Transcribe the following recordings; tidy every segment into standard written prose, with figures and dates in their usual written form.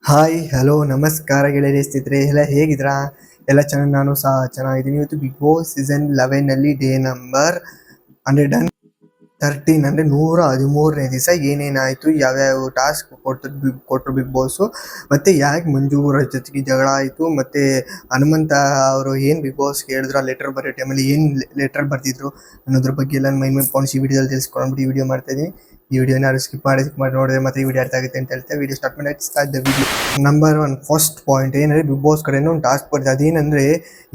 Hi hello ನಮಸ್ಕಾರ ಗೆಳೆಯರೇ ಸ್ನೇಹಿತರೆ ಎಲ್ಲ ಹೇಗಿದ್ದೀರಾ? ಎಲ್ಲ ಚೆನ್ನಾಗಿ ನಾನು ಸಹ ಚೆನ್ನಾಗಿದ್ದೀನಿ. ಇವತ್ತು ಬಿಗ್ ಬಾಸ್ ಸೀಸನ್ 11ನಲ್ಲಿ ಡೇ ನಂಬರ್ 113 ಅಂದರೆ 113ನೇ ದಿವಸ ಏನೇನಾಯಿತು, ಯಾವ್ಯಾವ ಟಾಸ್ಕ್ ಕೊಟ್ಟರು ಬಿಗ್ ಬಾಸು, ಮತ್ತು ಯಾಕೆ ಮಂಜು ಅವರ ಜೊತೆಗೆ ಜಗಳ ಆಯಿತು, ಮತ್ತು ಹನುಮಂತ ಅವರು ಏನು ಬಿಗ್ ಬಾಸ್ಗೆ ಹೇಳಿದ್ರು, ಆ ಲೆಟರ್ ಬರೆಯೋ ಟೈಮಲ್ಲಿ ಏನು ಲೆಟರ್ ಬರೆದಿದ್ರು ಅನ್ನೋದ್ರ ಬಗ್ಗೆ ಎಲ್ಲ ಮೈ ಮೇಲೆ ಪಾಯಿಂಟ್ಸ್ ಈ ವಿಡಿಯೋದಲ್ಲಿ ತಿಳಿಸ್ಕೊಂಡ್ಬಿಟ್ಟು ಈ ವಿಡಿಯೋ ಮಾಡ್ತಾಯಿದ್ದೀನಿ. ಈ ವಿಡಿಯೋನ ಯಾರು ಸ್ಕಿಪ್ ಮಾಡಿ ನೋಡಿದ್ರೆ ಮತ್ತೆ ಈ ವಿಡಿಯೋ ಅರ್ಥ ಆಗುತ್ತೆ ಅಂತ ಹೇಳ್ತಾ ವಿಡಿಯೋ ಸ್ಟಾರ್ಟ್ ಮಾಡಿ start the video. Number 1 first point ಏನಂದರೆ ಬಿಗ್ ಬಾಸ್ ಕಡೆಯಿಂದ ಒಂದು ಟಾಸ್ಕ್ ಬರ್ತದೆ. ಅದೇನೆಂದರೆ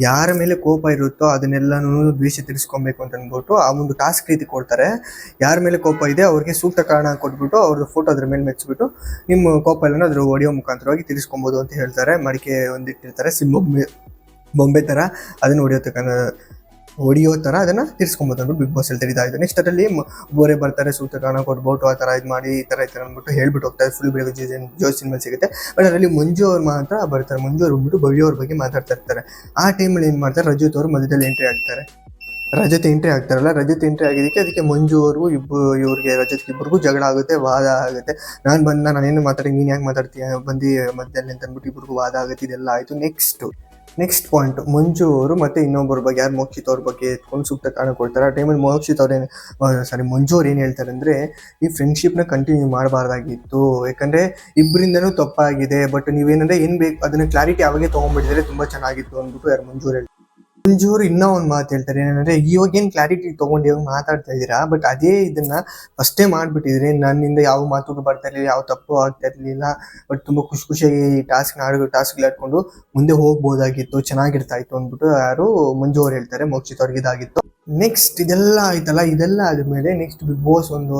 ಯಾರ ಮೇಲೆ ಕೋಪ ಇರುತ್ತೋ ಅದನ್ನೆಲ್ಲನೂ ದ್ವೇಷ ತೀರಿಸ್ಕೊಬೇಕು ಅಂತ ಅಂದ್ಬಿಟ್ಟು ಆ ಒಂದು ಟಾಸ್ಕ್ ರೀತಿ ಕೊಡ್ತಾರೆ. ಯಾರ ಮೇಲೆ ಕೋಪ ಇದೆ ಅವ್ರಿಗೆ ಸೂಕ್ತ ಕಾರಣ ಕೊಟ್ಬಿಟ್ಟು ಅವ್ರದ್ದು ಫೋಟೋ ಅದ್ರ ಮೇಲೆ ಮೆಚ್ಚಿಬಿಟ್ಟು ನಿಮ್ಮ ಕೋಪ ಎಲ್ಲ ಅದ್ರ ಆಡಿಯೋ ಮುಖಾಂತರವಾಗಿ ತೀರಿಸ್ಕೊಬೋದು ಅಂತ ಹೇಳ್ತಾರೆ. ಮಡಿಕೆ ಒಂದಿಟ್ಟಿರ್ತಾರೆ ಬೊಂಬೆ ಥರ, ಅದನ್ನು ಹೊಡಿಯೋ ಥರ ಅದನ್ನು ತಿರ್ಸ್ಕೊಬೋದು ಅಂದ್ಬಿಟ್ಟು ಬಿಗ್ ಬಾಸ್ ಹೇಳ್ತಾರೆ. ಇದಾಯಿತು. ನೆಕ್ಸ್ಟ್ ಅದರಲ್ಲಿ ಬೋರೆ ಬರ್ತಾರೆ, ಸೂಕ್ತ ಕಾರಣ ಕೊಟ್ಬಿಟ್ಟು ಆ ಥರ ಇದು ಮಾಡಿ ಈ ಥರ ಅಂದ್ಬಿಟ್ಟು ಹೇಳ್ಬಿಟ್ಟು ಹೋಗ್ತಾರೆ. ಫುಲ್ ಬೆಳಗ್ಗೆ ಜೋಶ್ ಮೇಲೆ ಸಿಗುತ್ತೆ. ಬಟ್ ಅದರಲ್ಲಿ ಮಂಜು ಅವ್ರು ಮಾತ್ರ ಬರ್ತಾರೆ. ಮಂಜು ಅವ್ರು ಬಂದ್ಬಿಟ್ಟು ಭವ್ಯ ಅವ್ರ ಬಗ್ಗೆ ಮಾತಾಡ್ತಾ ಇರ್ತಾರೆ. ಆ ಟೈಮಲ್ಲಿ ಏನು ಮಾಡ್ತಾರೆ, ರಜತ್ ಅವರು ಮಧ್ಯದಲ್ಲಿ ಎಂಟ್ರಿ ಆಗ್ತಾರೆ. ರಜತ್ ಎಂಟ್ರಿ ಆಗಿದ್ದಕ್ಕೆ ಅದಕ್ಕೆ ಮಂಜು ಅವ್ರಿಗೂ ಇವ್ರಿಗೆ ರಜತ್ಗೆ ಇಬ್ಬರಿಗೂ ಜಗಳ ಆಗುತ್ತೆ, ವಾದ ಆಗುತ್ತೆ. ನಾನೇನು ಮಾತಾಡಿ ನೀನು ಯಾಕೆ ಮಾತಾಡ್ತೀಯ ಬಂದು ಮಧ್ಯದಲ್ಲಿ ಅಂತ ಅಂದ್ಬಿಟ್ಟು ಇಬ್ಬರಿಗೂ ವಾದ ಆಗುತ್ತೆ. ಇದೆಲ್ಲ ಆಯಿತು. ನೆಕ್ಸ್ಟ್ ಪಾಯಿಂಟ್, ಮಂಜು ಅವರು ಮತ್ತೆ ಇನ್ನೊಬ್ಬರ ಬಗ್ಗೆ, ಯಾರು ಮೋಕ್ಷಿತ್ ಅವ್ರ ಬಗ್ಗೆ ಎತ್ಕೊಂಡು ಸೂಕ್ತ ಕಾರಣ ಕೊಡ್ತಾರೆ. ಆ ಟೈಮಲ್ಲಿ ಮಂಜು ಅವ್ರು ಏನು ಹೇಳ್ತಾರೆ ಅಂದರೆ, ಈ ಫ್ರೆಂಡ್ಶಿಪ್ನ ಕಂಟಿನ್ಯೂ ಮಾಡಬಾರ್ದಾಗಿತ್ತು, ಯಾಕಂದರೆ ಇಬ್ಬರಿಂದನೂ ತಪ್ಪಾಗಿದೆ. ಬಟ್ ನೀವೇನಂದರೆ ಏನು ಬೇಕು ಅದನ್ನು ಕ್ಲಾರಿಟಿ ಅವಾಗೇ ತೊಗೊಂಡ್ಬಿಟ್ಟಿದ್ರೆ ತುಂಬ ಚೆನ್ನಾಗಿತ್ತು ಅಂದ್ಬಿಟ್ಟು ಯಾರು ಮಂಜು ಅವ್ರು ಹೇಳ್ತಾರೆ. ಮಂಜು ಅವರು ಇನ್ನೂ ಒಂದು ಮಾತು ಹೇಳ್ತಾರೆ, ಏನಂದರೆ ಇವಾಗೇನು ಕ್ಲಾರಿಟಿ ತೊಗೊಂಡು ಇವಾಗ ಮಾತಾಡ್ತಾ ಇದ್ದೀರಾ, ಬಟ್ ಅದೇ ಇದನ್ನು ಫಸ್ಟೇ ಮಾಡಿಬಿಟ್ಟಿದ್ರೆ ನನ್ನಿಂದ ಯಾವ ಮಾತುಗಳು ಬರ್ತಾ ಇರಲಿಲ್ಲ, ಯಾವ ತಪ್ಪು ಆಗ್ತಾ ಇರಲಿಲ್ಲ. ಬಟ್ ತುಂಬ ಖುಷಿಯಾಗಿ ಟಾಸ್ಕ್ಗಳಾಡ್ಕೊಂಡು ಮುಂದೆ ಹೋಗ್ಬೋದಾಗಿತ್ತು, ಚೆನ್ನಾಗಿರ್ತಾ ಇತ್ತು ಅಂದ್ಬಿಟ್ಟು ಯಾರು ಮಂಜು ಅವ್ರು ಹೇಳ್ತಾರೆ. ಮೋಕ್ಷಿತ್ ಅವ್ರಿಗೆ ಇದಾಗಿತ್ತು. ನೆಕ್ಸ್ಟ್ ಇದೆಲ್ಲ ಆಯ್ತಲ್ಲ, ಇದೆಲ್ಲ ಆದಮೇಲೆ ನೆಕ್ಸ್ಟ್ ಬಿಗ್ ಬಾಸ್ ಒಂದು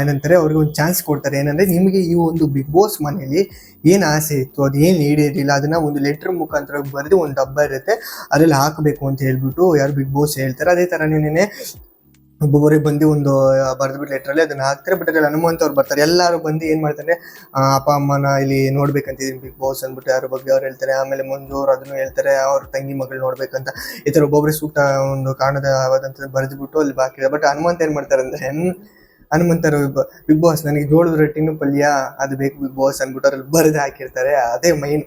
ಏನಂತಾರೆ, ಅವ್ರಿಗೆ ಒಂದು ಚಾನ್ಸ್ ಕೊಡ್ತಾರೆ. ಏನಂದರೆ ನಿಮಗೆ ಈ ಒಂದು ಬಿಗ್ ಬಾಸ್ ಮನೇಲಿ ಏನು ಆಸೆ ಇತ್ತು ಅದು ಏನು ಈಡೇರಿಲ್ಲ, ಅದನ್ನು ಒಂದು ಲೆಟ್ರ್ ಮುಖಾಂತರ ಬರೆದು ಒಂದು ಡಬ್ಬ ಇರುತ್ತೆ ಅದರಲ್ಲಿ ಹಾಕಬೇಕು ಅಂತ ಹೇಳ್ಬಿಟ್ಟು ಯಾರು ಬಿಗ್ ಬಾಸ್ ಹೇಳ್ತಾರೆ. ಅದೇ ಥರನೇ ಒಬ್ಬೊಬ್ಬರಿಗೆ ಬಂದು ಒಂದು ಬರೆದ್ಬಿಟ್ಟು ಲೆಟ್ರಲ್ಲಿ ಅದನ್ನು ಹಾಕ್ತಾರೆ. ಬಟ್ ಅದ್ರಲ್ಲಿ ಹನುಮಂತ ಅವ್ರು ಬರ್ತಾರೆ. ಎಲ್ಲರೂ ಬಂದು ಏನು ಮಾಡ್ತಾರೆ, ಅಪ್ಪ ಅಮ್ಮನ ಇಲ್ಲಿ ನೋಡ್ಬೇಕಂತಿದ್ದೀನಿ ಬಿಗ್ ಬಾಸ್ ಅಂದ್ಬಿಟ್ಟು ಯಾರು ಬಗ್ಗೆ ಅವ್ರು ಹೇಳ್ತಾರೆ. ಆಮೇಲೆ ಮಂಜು ಅವ್ರು ಅದನ್ನು ಹೇಳ್ತಾರೆ, ಅವ್ರ ತಂಗಿ ಮಗಳು ನೋಡ್ಬೇಕಂತ. ಈ ಥರ ಒಬ್ಬೊಬ್ಬರಿಗೆ ಸೂಕ್ತ ಒಂದು ಕಾರಣವಾದಂಥದ್ದು ಬರೆದುಬಿಟ್ಟು ಅಲ್ಲಿ ಹಾಕಿದ್ದಾರೆ. ಬಟ್ ಹನುಮಂತ ಏನು ಮಾಡ್ತಾರೆ ಅಂದರೆ, ಹನುಮಂತರು ಬಿಗ್ ಬಾಸ್ ನನಗೆ ಜೋಳದ ರೊಟ್ಟಿನೂ ಪಲ್ಯ ಅದು ಬೇಕು ಬಿಗ್ ಬಾಸ್ ಅಂದ್ಬಿಟ್ಟು ಅದ್ರಲ್ಲಿ ಬರೆದು ಹಾಕಿರ್ತಾರೆ. ಅದೇ ಮೈನ್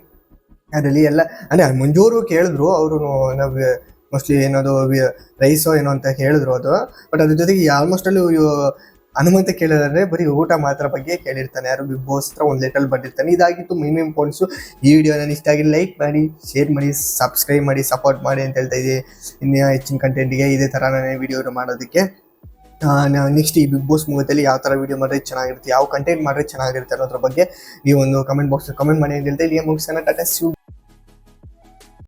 ಅದರಲ್ಲಿ ಎಲ್ಲ. ಅಂದರೆ ಮಂಜೂರು ಕೇಳಿದ್ರು, ಅವರು ನಾವು ಮೋಸ್ಟ್ಲಿ ಏನದು ರೈಸೋ ಏನೋ ಅಂತ ಹೇಳಿದ್ರು ಅದು. ಬಟ್ ಅದ್ರ ಜೊತೆಗೆ ಆಲ್ಮೋಸ್ಟ್ ಅಲ್ಲಿ ಹನುಮಂತ ಕೇಳಿದ್ರೆ ಬರೀ ಊಟ ಮಾತ್ರ ಬಗ್ಗೆ ಕೇಳಿರ್ತಾನೆ. ಯಾರು ಬಿಗ್ ಬಾಸ್ ಹತ್ರ ಒಂದು ಲೆಟರ್ ಬಂದಿರ್ತಾನೆ. ಇದಾಗಿತ್ತು ಮೇನ್ ಪಾಯಿಂಟ್ಸು. ಈ ವಿಡಿಯೋ ನಾನು ಇಷ್ಟ ಆಗಿ ಲೈಕ್ ಮಾಡಿ, ಶೇರ್ ಮಾಡಿ, ಸಬ್ಸ್ಕ್ರೈಬ್ ಮಾಡಿ, ಸಪೋರ್ಟ್ ಮಾಡಿ ಅಂತ ಹೇಳ್ತಾ ಇದ್ದೀನಿ. ಇನ್ನು ಹೆಚ್ಚಿನ ಕಂಟೆಂಟ್ಗೆ ಇದೇ ಥರ ನಾನೇ ವಿಡಿಯೋ ಮಾಡೋದಕ್ಕೆ. ನೆಕ್ಸ್ಟ್ ಈ ಬಿಗ್ ಬಾಸ್ ಮುಗಿದಲ್ಲಿ ಯಾವ ಥರ ವಿಡಿಯೋ ಮಾಡಿದ್ರೆ ಚೆನ್ನಾಗಿರುತ್ತೆ, ಯಾವ ಕಂಟೆಂಟ್ ಮಾಡಿದ್ರೆ ಚೆನ್ನಾಗಿರುತ್ತೆ ಅನ್ನೋದ್ರ ಬಗ್ಗೆ ನೀವು ಒಂದು ಕಮೆಂಟ್ ಬಾಕ್ಸ್ ಕಮೆಂಟ್ ಮಾಡಿ ಅಂತ ಹೇಳ್ತಾ ಇಲ್ಲಿ ಮುಗಿಸೋಣ. ಟಾಟಾ.